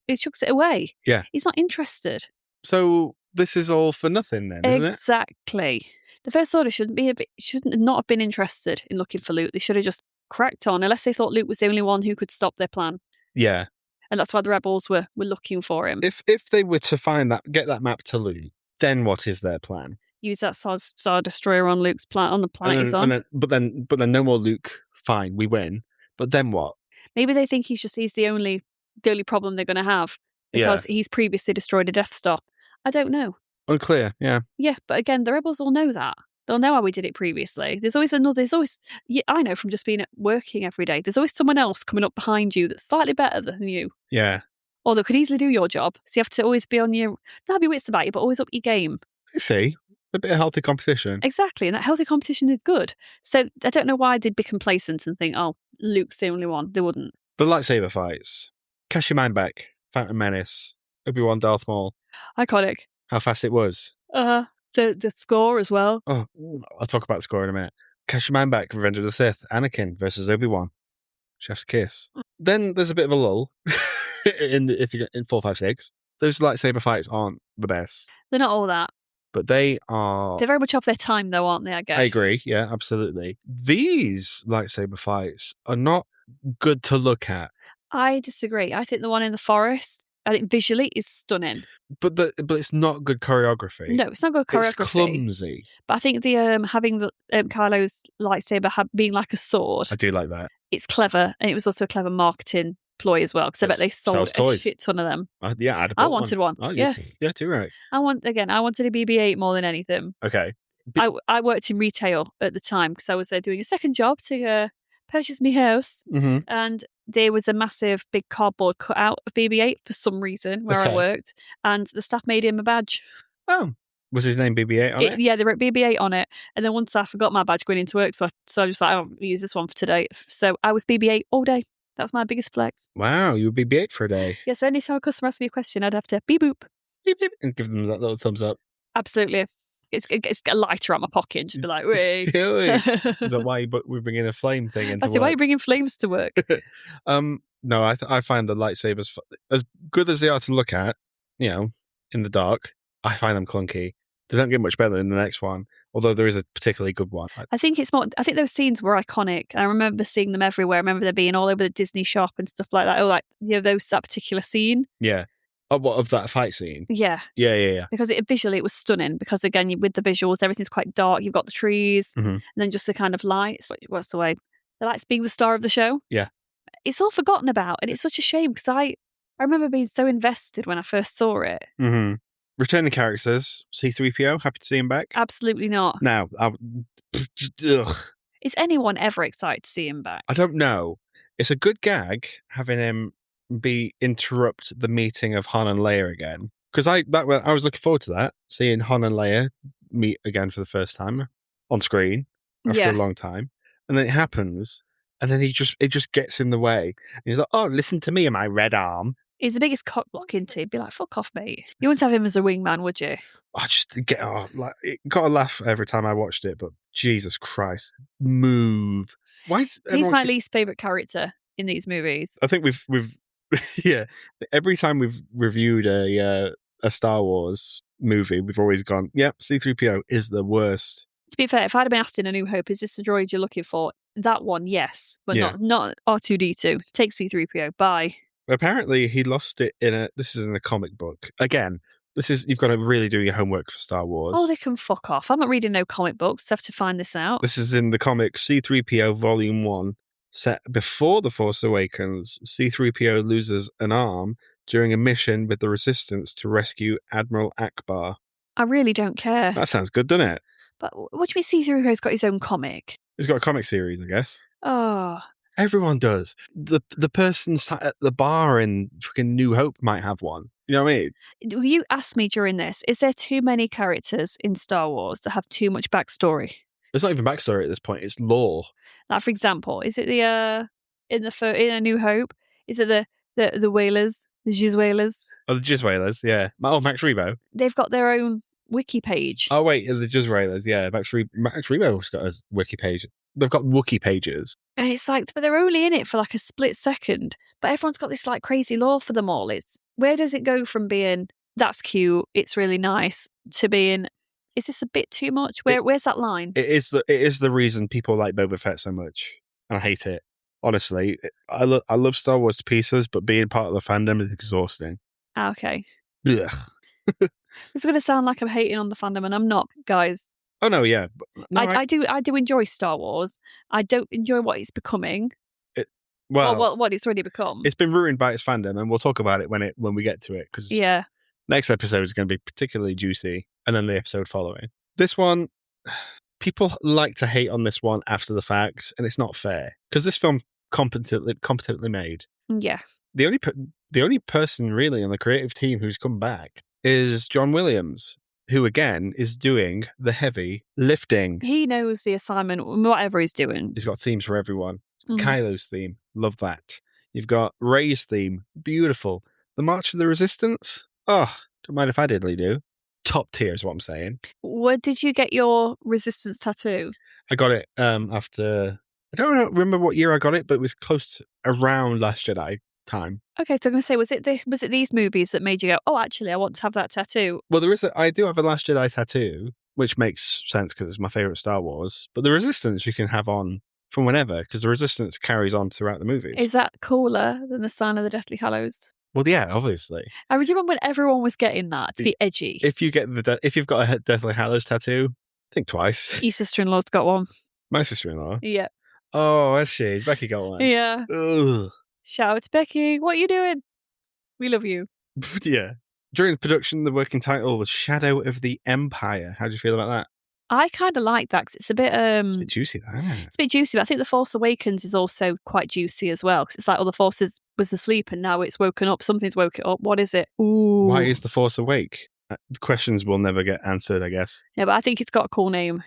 it away. Yeah. He's not interested. So this is all for nothing then, isn't it? Exactly. The First Order should not have been interested in looking for Luke. They should have just cracked on, unless they thought Luke was the only one who could stop their plan. Yeah. And that's why the Rebels were looking for him. If they were to get that map to Luke, then what is their plan? Use that Star Destroyer on Luke's on the planet he's on. But then no more Luke. Fine, we win. But then what? Maybe they think he's the only problem they're going to have because he's previously destroyed a Death Star. I don't know. Unclear. Yeah. Yeah, but again, the Rebels all know that. They'll know how we did it previously. I know from just working every day, there's always someone else coming up behind you that's slightly better than you. Yeah. Or that could easily do your job. So you have to always be on not be wits about you, but always up your game. I see. A bit of healthy competition. Exactly. And that healthy competition is good. So I don't know why they'd be complacent and think, oh, Luke's the only one. They wouldn't. The lightsaber fights. Cast your mind back. Phantom Menace. Obi-Wan Darth Maul. Iconic. How fast it was. So the score as well. Oh, I'll talk about the score in a minute. Cast your mind back. Revenge of the Sith. Anakin versus Obi-Wan. Chef's kiss. Then there's a bit of a lull in 4, 5, 6. Those lightsaber fights aren't the best. They're not all that. But they are... They're very much off their time though, aren't they, I guess? I agree. Yeah, absolutely. These lightsaber fights are not good to look at. I disagree. I think the one in the forest, I think visually is stunning. But it's not good choreography. No, it's not good choreography. It's clumsy. But I think the having the Kylo's lightsaber being like a sword. I do like that. It's clever, and it was also a clever marketing ploy as well, because I bet they sold a shit ton of them. Yeah, I wanted one. Oh, yeah, too right. I wanted a BB-8 more than anything. Okay. I worked in retail at the time because I was doing a second job to purchase my house, and there was a massive big cardboard cutout of BB-8 for some reason where I worked, and the staff made him a badge. Oh, was his name BB-8 on it? Yeah, they wrote BB-8 on it, and then once I forgot my badge going into work, so I was like, I'll use this one for today. So I was BB-8 all day. That's my biggest flex. Wow, you were BB-8 for a day. Yeah, so anytime a customer asked me a question, I'd have to beep boop, beep boop, and give them that little thumbs up. Absolutely. It's a lighter out my pocket and just be like, "Wait." Is that why we're bringing a flame thing into work? Why are you bringing flames to work? No, I find the lightsabers as good as they are to look at, in the dark. I find them clunky. They don't get much better in the next one, although there is a particularly good one. I think those scenes were iconic. I remember seeing them everywhere. I remember them being all over the Disney shop and stuff like that. That particular scene. Yeah. Oh, what, of that fight scene? Yeah. Yeah. Because visually it was stunning, because again, with the visuals, everything's quite dark. You've got the trees, and then just the kind of lights. What's the way? The lights being the star of the show. Yeah. It's all forgotten about, and it's such a shame, because I remember being so invested when I first saw it. Mm-hmm. Returning characters, C-3PO, happy to see him back? Absolutely not. Now, is anyone ever excited to see him back? I don't know. It's a good gag having him interrupt the meeting of Han and Leia again, because I was looking forward to that, seeing Han and Leia meet again for the first time on screen after a long time, and then it happens, and then it just gets in the way, and he's like, "Oh, listen to me and my red arm." He's the biggest cockblock, isn't he? He'd be like, "Fuck off, mate." You wouldn't have him as a wingman, would you? I just it got a laugh every time I watched it, but Jesus Christ, move! Why? He's my least favorite character in these movies. I think we've yeah. Every time we've reviewed a Star Wars movie, we've always gone, "Yep, C-3PO is the worst." To be fair, if I'd have been asked in A New Hope, is this the droid you're looking for? That one, yes, but not R2-D2. Take C-3PO. Bye. Apparently, he lost it this is in a comic book. Again, you've got to really do your homework for Star Wars. Oh, they can fuck off. I'm not reading no comic books. I have to find this out. This is in the comic C-3PO Volume 1. Set before The Force Awakens, C-3PO loses an arm during a mission with the Resistance to rescue Admiral Akbar. I really don't care. That sounds good, doesn't it? But what do you mean C-3PO's got his own comic? He's got a comic series, I guess. Oh. Everyone does. The person sat at the bar in fucking New Hope might have one. You know what I mean? You asked me during this, is there too many characters in Star Wars that have too much backstory? It's not even backstory at this point. It's lore. Like, for example, is it in A New Hope? Is it the Whalers, the Jizz-Whalers? Oh, the Jizz-Whalers, yeah. Oh, Max Rebo. They've got their own wiki page. Oh wait, the Jizz-Whalers, yeah. Max Rebo's got a wiki page. They've got Wookiee pages. And it's like, but they're only in it for like a split second. But everyone's got this like crazy lore for them all. Where does it go from being, that's cute, it's really nice, to being, is this a bit too much? Where's that line? It is the reason people like Boba Fett so much. And I hate it. Honestly, I love Star Wars to pieces, but being part of the fandom is exhausting. Okay. Ugh. It's going to sound like I'm hating on the fandom, and I'm not, guys. Oh no, yeah. No, I do enjoy Star Wars. I don't enjoy what it's becoming. What it's already become. It's been ruined by its fandom, and we'll talk about it when we get to it. Because next episode is going to be particularly juicy, and then the episode following. This one, people like to hate on this one after the fact, and it's not fair because this film competently made. Yeah. The only person really on the creative team who's come back is John Williams, who again is doing the heavy lifting. He knows the assignment, whatever he's doing. He's got themes for everyone. Kylo's theme, love that. You've got Rey's theme, beautiful. The March of the Resistance, don't mind if I diddly do. Top tier is what I'm saying. Where did you get your Resistance tattoo? I got it after, I don't remember what year I got it, but it was close to around Last Jedi time. Okay, so I'm going to say, was it these movies that made you go, oh, actually, I want to have that tattoo? Well, I do have a Last Jedi tattoo, which makes sense because it's my favourite Star Wars. But the Resistance you can have on from whenever, because the Resistance carries on throughout the movies. Is that cooler than the Sign of the Deathly Hallows? Well, yeah, obviously. I remember when everyone was getting that to be edgy. If you've got a Deathly Hallows tattoo, think twice. Your sister-in-law's got one. My sister-in-law? Yeah. Oh, has she? Has Becky got one? Yeah. Ugh. Shout out to Becky. What are you doing? We love you. Yeah. During the production, the working title was Shadow of the Empire. How do you feel about that? I kind of like that because it's a bit It's a bit juicy, that, isn't it? It's a bit juicy, but I think The Force Awakens is also quite juicy as well because it's like, the Force was asleep and now it's woken up. Something's woke it up. What is it? Ooh. Why is The Force awake? The questions will never get answered, I guess. Yeah, but I think it's got a cool name.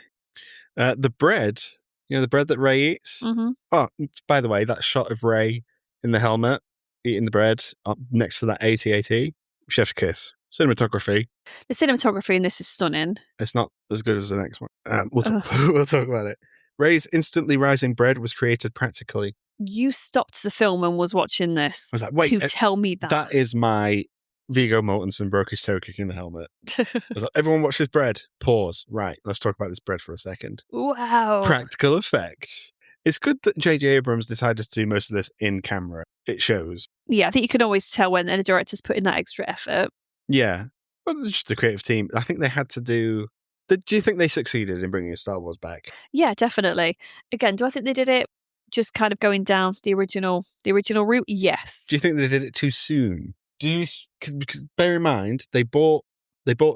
The bread, the bread that Rey eats. Mm-hmm. Oh, by the way, that shot of Rey in the helmet eating the bread next to that AT-AT, chef's kiss. Cinematography. The cinematography in this is stunning. It's not as good as the next one. We'll talk about it. Rey's instantly rising bread was created practically. You stopped the film and was watching this. I was like, wait, tell me that. That is my Viggo Mortensen broke his toe kicking the helmet. I was like, everyone watch this bread. Pause. Right, let's talk about this bread for a second. Wow. Practical effect. It's good that J.J. Abrams decided to do most of this in camera. It shows. Yeah, I think you can always tell when the director's put in that extra effort. Yeah. Well, just the creative team. I think they had to do... Do you think they succeeded in bringing Star Wars back? Yeah, definitely. Again, do I think they did it just kind of going down the original route? Yes. Do you think they did it too soon? Because bear in mind, they bought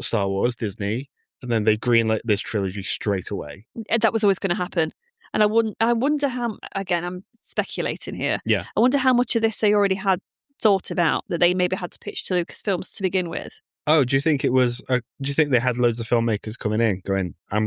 Star Wars, Disney, and then they greenlit this trilogy straight away. That was always going to happen. And I wonder how, again, I'm speculating here. Yeah. I wonder how much of this they already had thought about that they maybe had to pitch to Lucasfilms to begin with. Oh, do you think it was? Do you think they had loads of filmmakers coming in, going, "I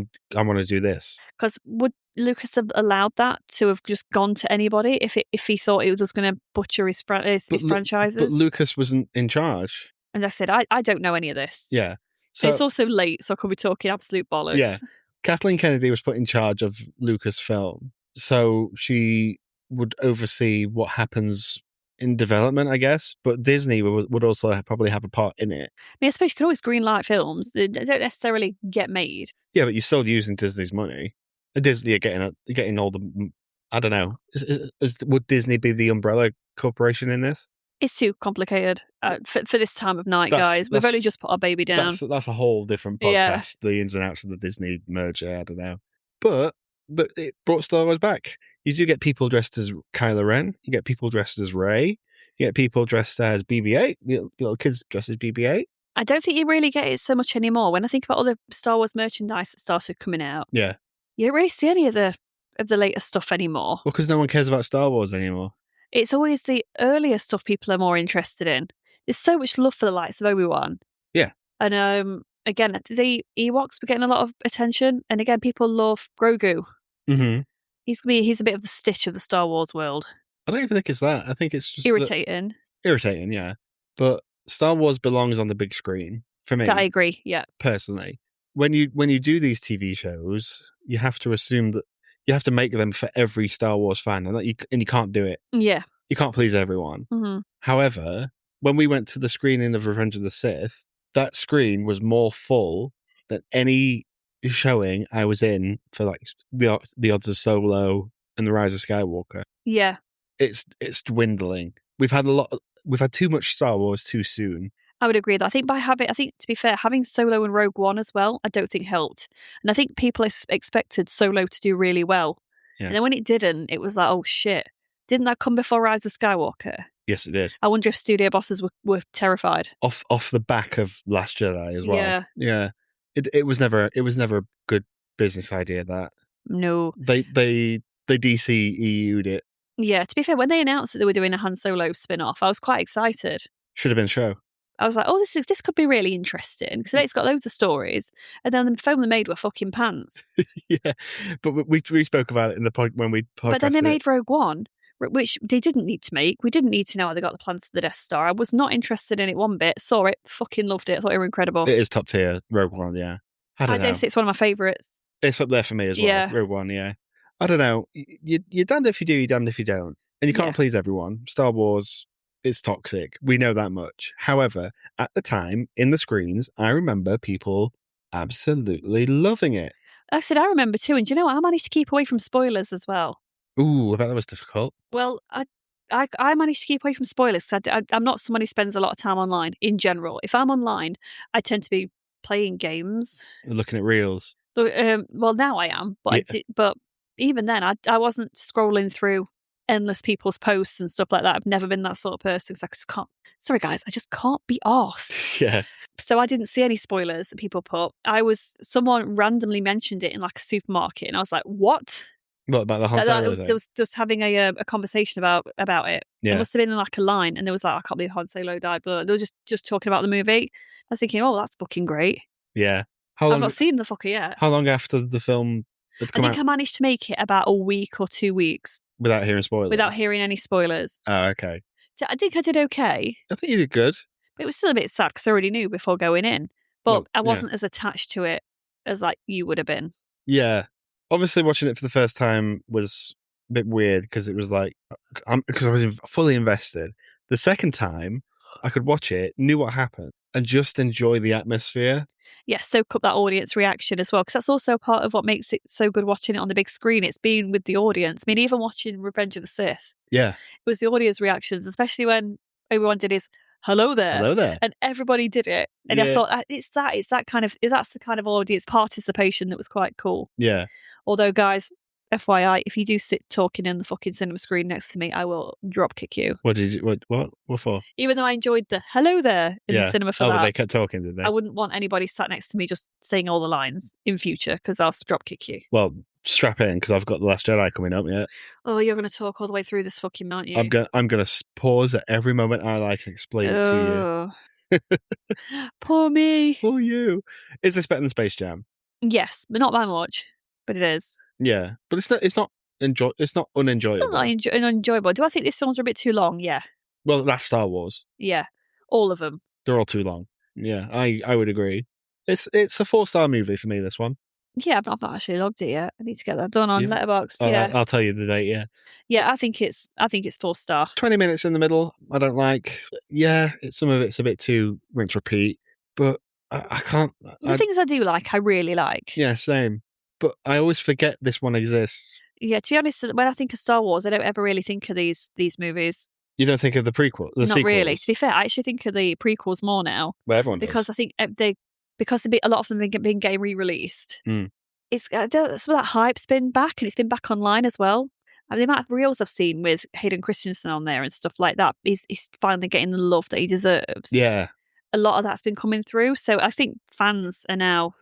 want to do this"? Because would Lucas have allowed that to have just gone to anybody if he thought it was going to butcher his franchises? But Lucas wasn't in charge. And I said, I don't know any of this. Yeah, so it's also late, so I could be talking absolute bollocks. Yeah, Kathleen Kennedy was put in charge of Lucasfilm, so she would oversee what happens in development, I guess, but Disney would also probably have a part in it. I mean, I suppose you could always greenlight films. They don't necessarily get made. Yeah, but you're still using Disney's money. Disney are getting all the... I don't know. Would Disney be the umbrella corporation in this? It's too complicated for this time of night, guys. We've only just put our baby down. That's a whole different podcast, the ins and outs of the Disney merger, I don't know. But it brought Star Wars back. You do get people dressed as Kylo Ren. You get people dressed as Rey. You get people dressed as BB-8. Little kids dressed as BB-8. I don't think you really get it so much anymore. When I think about all the Star Wars merchandise that started coming out, yeah, you don't really see any of the later stuff anymore. Well, because no one cares about Star Wars anymore. It's always the earlier stuff people are more interested in. There's so much love for the likes of Obi-Wan. Yeah. And again, the Ewoks were getting a lot of attention. And again, people love Grogu. Mm-hmm. He's a bit of the Stitch of the Star Wars world. I don't even think it's that. I think it's just... irritating. Irritating, yeah. But Star Wars belongs on the big screen, for me. I agree, yeah. Personally. When you do these TV shows, you have to assume that you have to make them for every Star Wars fan, and you can't do it. Yeah. You can't please everyone. Mm-hmm. However, when we went to the screening of Revenge of the Sith, that screen was more full than any showing I was in for like the odds of Solo and the Rise of Skywalker. Yeah. It's dwindling. We've had too much Star Wars too soon. I would agree with that. I think to be fair, having Solo and Rogue One as well, I don't think helped. And I think people expected Solo to do really well. Yeah. And then when it didn't, it was like, oh shit. Didn't that come before Rise of Skywalker? Yes, it did. I wonder if studio bosses were terrified. Off the back of Last Jedi as well. Yeah. Yeah. It was never a good business idea, that. No. They DCEU'd it. Yeah, to be fair, when they announced that they were doing a Han Solo spin-off, I was quite excited. Should have been a show. I was like, oh, this could be really interesting, because it's got loads of stories, and then the film they made were fucking pants. Yeah, but we spoke about it in the point when we podcasted. But then they made Rogue One, which they didn't need to make. We didn't need to know how they got the plans to the Death Star. I was not interested in it one bit. Saw it, fucking loved it. I thought it were incredible. It is top tier, Rogue One, yeah. I dare say it's one of my favourites. It's up there for me as well, yeah. Rogue One, yeah. I don't know. You're damned if you do, you're damned if you don't. And you can't please everyone. Star Wars is toxic. We know that much. However, at the time, in the screens, I remember people absolutely loving it. I said, I remember too. And do you know what? I managed to keep away from spoilers as well. Ooh, I bet that was difficult. Well, I managed to keep away from spoilers. I'm not someone who spends a lot of time online in general. If I'm online, I tend to be playing games. Looking at reels. Well, now I am, but but even then, I wasn't scrolling through endless people's posts and stuff like that. I've never been that sort of person because I just can't. Sorry, guys, I just can't be arsed. Yeah. So I didn't see any spoilers that people put. Someone randomly mentioned it in like a supermarket, and I was like, "What?" What about the Han Solo thing? There was just having a conversation about it. Yeah. It must have been in like a line, and there was like, I can't believe Han Solo died, but they were just talking about the movie. I was thinking, oh, that's fucking great. Yeah. I've not seen the fucker yet. How long after the film had come out? I think I managed to make it about a week or 2 weeks. Without hearing spoilers? Without hearing any spoilers. Oh, okay. So I think I did okay. I think you did good. But it was still a bit sad because I already knew before going in. But I wasn't as attached to it as like you would have been. Yeah. Obviously watching it for the first time was a bit weird because it was like, because I was fully invested. The second time I could watch it, knew what happened, and just enjoy the atmosphere. Yeah, soak up that audience reaction as well, because that's also part of what makes it so good watching it on the big screen. It's being with the audience. I mean, even watching Revenge of the Sith. Yeah. It was the audience reactions, especially when Obi-Wan did his hello there. Hello there. And everybody did it. And I thought that's the kind of audience participation that was quite cool. Yeah. Although, guys, FYI, if you do sit talking in the fucking cinema screen next to me, I will drop kick you. What did you? What for? Even though I enjoyed the hello there in the cinema for that. But they kept talking, did they? I wouldn't want anybody sat next to me just saying all the lines in future because I'll drop kick you. Well, strap in because I've got The Last Jedi coming up yet. Oh, you're going to talk all the way through this fucking, aren't you? I'm going to pause at every moment I like and explain it to you. Poor me. Poor you. Is this better than Space Jam? Yes, but not by much. But it is. Yeah, but it's not unenjoyable. It's not unenjoyable. Do I think these films are a bit too long? Yeah. Well, that's Star Wars. Yeah, all of them. They're all too long. Yeah, I would agree. It's a 4-star movie for me, this one. Yeah, I've not actually logged it yet. I need to get that done on Letterboxd. Yeah, I'll tell you the date. Yeah. Yeah, I think it's 4-star. 20 minutes in the middle, I don't like. Yeah, some of it's a bit too rinse repeat, but I can't. The things I do like, I really like. Yeah, same. But I always forget this one exists. Yeah, to be honest, when I think of Star Wars, I don't ever really think of these movies. You don't think of the prequel, the Not sequels? Really. To be fair, I actually think of the prequels more now. Well, everyone because does. I think a lot of them have been getting re-released. It's some of that hype's been back, and it's been back online as well. I mean, the amount of reels I've seen with Hayden Christensen on there and stuff like that, he's finally getting the love that he deserves. Yeah. A lot of that's been coming through, so I think fans are now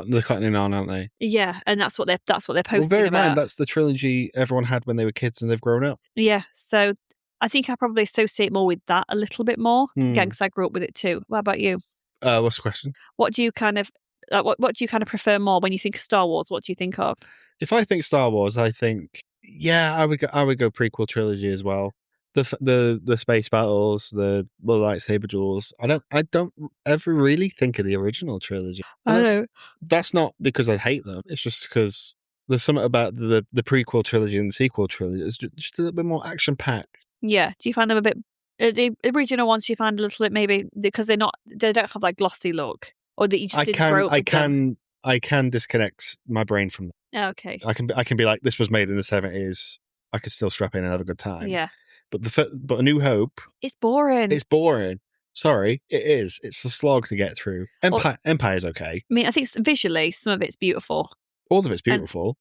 they're cutting on, aren't they? Yeah, and that's what they're posting well, bear in about. mind, that's the trilogy everyone had when they were kids and they've grown up. Yeah, so I think I probably associate more with that a little bit more, again, because I grew up with it too. What about you? What's the question? What do you kind of what do you kind of prefer more when you think of Star Wars? What do you think of? If I think Star Wars, I think I would go prequel trilogy as well. The space battles, the lightsaber duels. I don't ever really think of the original trilogy. That's not because I hate them. It's just because there's something about the prequel trilogy and the sequel trilogy. It's just a little bit more action packed. Yeah. Do you find them a bit? The original ones you find a little bit maybe because they don't have that glossy look, or that you just didn't grow up with them? I can disconnect my brain from them. Oh, okay. I can be like, this was made in the 70s. I could still strap in and have a good time. Yeah. But A New Hope, it's boring. It's boring. Sorry, it is. It's a slog to get through. Empire's okay. I mean, I think visually some of it's beautiful. All of it's beautiful.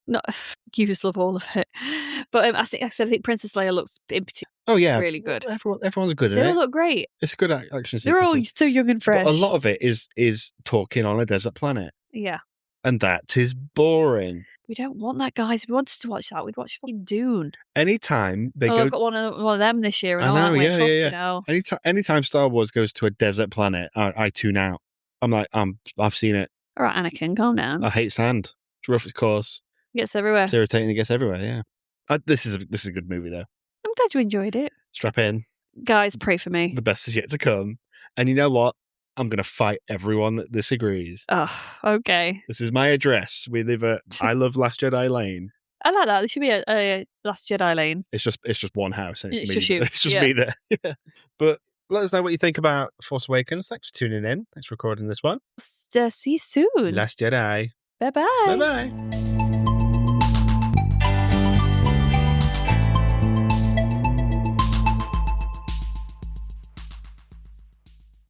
You just love all of it. But I think Princess Leia looks in particular. Oh yeah, really good. Everyone's good in it. They all look great. It's a good action sequence. They're all so young and fresh. But a lot of it is talking on a desert planet. Yeah. And that is boring. We don't want that, guys. If we wanted to watch that, we'd watch fucking Dune. Anytime they go... I've got one of them this year. I know, yeah. Anytime Star Wars goes to a desert planet, I tune out. I'm like, I've seen it. All right, Anakin, calm down. I hate sand. It's rough its course. It gets everywhere. It's irritating. It gets everywhere, yeah. This is a good movie, though. I'm glad you enjoyed it. Strap in. Guys, pray for me. The best is yet to come. And you know what? I'm going to fight everyone that disagrees. Oh, okay. This is my address. We live at I Love Last Jedi Lane. I like that. There should be a Last Jedi Lane. It's just one house. And it's me. Just you. It's just me there. Yeah. But let us know what you think about Force Awakens. Thanks for tuning in. Thanks for recording this one. See you soon. Last Jedi. Bye-bye. Bye-bye.